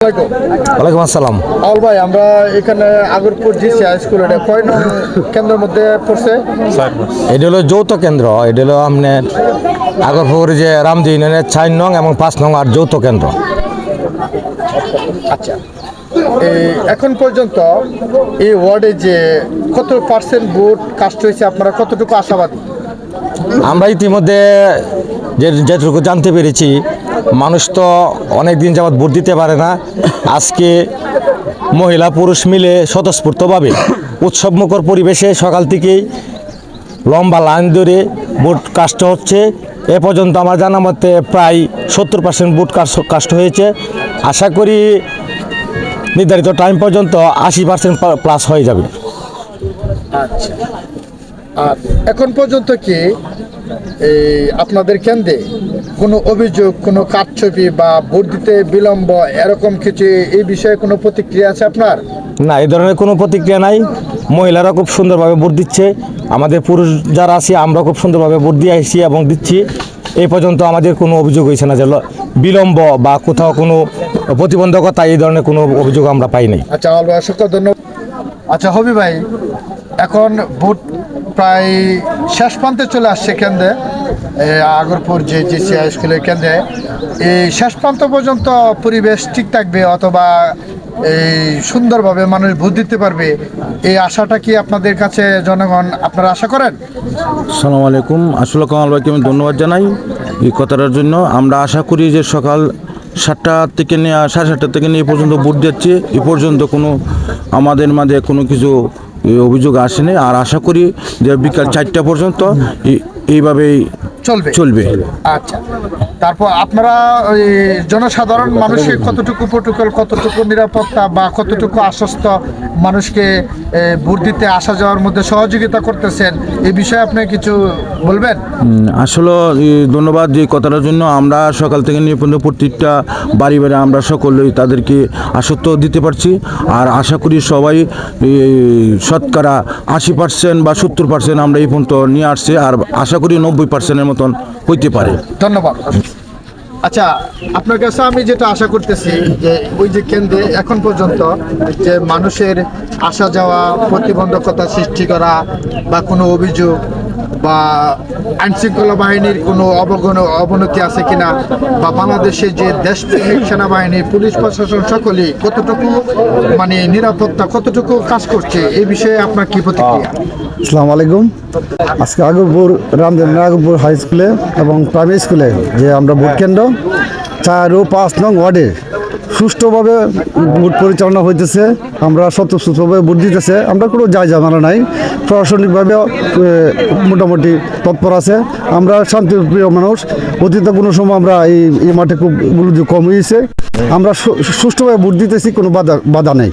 ওয়ালাইকুম আসসালাম। আউল ভাই, আমরা এখানে আগরপুর জিসি হাই স্কুল, এটা কয় নং কেন্দ্রের মধ্যে পড়ছে? এটা হলো যৌথ কেন্দ্র। এটা হলো আপনার আগরপুর যে রামজি ইউনিয়নের 4 নং এবং 5 নং আর যৌথ কেন্দ্র। আচ্ছা, এখন পর্যন্ত এই ওয়ার্ডে যে কত পার্সেন্ট ভোট কাস্ট হয়েছে, আপনারা কতটুকু আশাবাদী? আমরা ইতিমধ্যে যেটুকু জানতে পেরেছি, মানুষ তো অনেক দিন যাবৎ ভোট দিতে পারে না। আজকে মহিলা পুরুষ মিলে স্বতঃস্ফূর্তভাবে উৎসবমুখর পরিবেশে সকাল থেকেই লম্বা লাইন ধরে ভোট কাস্ট হচ্ছে। এ পর্যন্ত আমার জানা মতে প্রায় 70% ভোট কাস্ট হয়েছে। আশা করি নির্ধারিত টাইম পর্যন্ত 80% প্লাস হয়ে যাবে। আচ্ছা, আর এখন পর্যন্ত কি আপনাদের কেন্দ্রে কোনো অভিযোগ, কোনো কারচুপি বা ভোট দিতে বিলম্ব এরকম কিছু, এই বিষয়ে কোনো প্রতিক্রিয়া আছে আপনার? না, এই ধরনের কোনো প্রতিক্রিয়া নাই। মহিলারা খুব সুন্দরভাবে ভোট দিচ্ছে। আমাদের পুরুষ যারা আছি আমরা খুব সুন্দরভাবে ভোট দিয়ে আসছি এবং দিচ্ছি। এই পর্যন্ত আমাদের কোনো অভিযোগ হয়েছে না যে বিলম্ব বা কোথাও কোনো প্রতিবন্ধকতা, এই ধরনের কোনো অভিযোগ আমরা পাই নাই। আচ্ছা, অসংখ্য ধন্যবাদ। আচ্ছা হবি ভাই, এখন ভোট প্রায় শেষ প্রান্তে চলে আসছে কেন্দ্রে, আগরপুর যে জিসি হাই স্কুলের কেন্দ্রে। এই শেষ প্রান্ত পর্যন্ত পরিবেশ ঠিক থাকবে অথবা এই সুন্দরভাবে মানুষ ভোট দিতে পারবে, এই আশাটা কি আপনাদের কাছে জনগণ আপনারা আশা করেন? আসসালামু আলাইকুম। আসলে কামাল ভাইকে আমি ধন্যবাদ জানাই এই কথাটার জন্য। আমরা আশা করি যে সকাল 7টা থেকে নিয়ে 7:30 থেকে নিয়ে পর্যন্ত ভোট দিচ্ছে, এ পর্যন্ত কোনো আমাদের মাঝে কোনো কিছু অভিযোগ আসেনি। আর আশা করি যে বিকাল 4টা পর্যন্ত এইভাবেই চলবে। আচ্ছা, তারপর আপনারা ওই জনসাধারণ মানুষকে কতটুকু প্রোটোকল, কতটুকু নিরাপত্তা বা কতটুকু আশ্বস্ত মানুষকে ভোট দিতে আসা যাওয়ার মধ্যে সহযোগিতা করতেছেন, এই বিষয়ে আপনি কিছু বলবেন? আসলে ধন্যবাদ যে কথাটার জন্য। আমরা সকাল থেকে নিয়ে পর্যন্ত প্রত্যেকটা বাড়ি বাড়ি আমরা সকলেই তাদেরকে আশ্বস্ত দিতে পারছি। আর আশা করি সবাই শতকরা 80% বা 70% আমরা এই পর্যন্ত নিয়ে আসছি। আর আশা করি 90%-এর মতন হইতে পারে। ধন্যবাদ। আচ্ছা, আপনার কাছে আমি যেটা আশা করতেছি যে ওই যে কেন্দ্রে এখন পর্যন্ত যে মানুষের আসা যাওয়া, প্রতিবন্ধকতা সৃষ্টি করা বা কোনো অভিযোগ বা আইনশৃঙ্খলা বাহিনীর কোনো অবনতি আছে কিনা, বা বাংলাদেশের যে দেশপ্রেমিক সেনাবাহিনী, পুলিশ প্রশাসন সকলেই কতটুকু মানে নিরাপত্তা কতটুকু কাজ করছে, এই বিষয়ে আপনার কি প্রতিক্রিয়া? আসসালামু আলাইকুম। আজকে আগরপুর আগরপুর হাই স্কুলে এবং প্রাইমারি স্কুলে যে আমরা ভোট কেন্দ্র 4 ও 5 নং ওয়ার্ডে সুষ্ঠুভাবে ভোট পরিচালনা হইতেছে। আমরা স্বতঃস্ফূর্তভাবে ভোট দিতেছে। আমরা কোনো ঝামেলা নাই। প্রশাসনিকভাবে মোটামুটি তৎপর আছে। আমরা শান্তিপ্রিয় মানুষ। অতীতে কোনো সময় আমরা এই মাঠে খুব কম হয়েছে। আমরা সুষ্ঠুভাবে ভোট দিতেছি, কোনো বাধা নেই।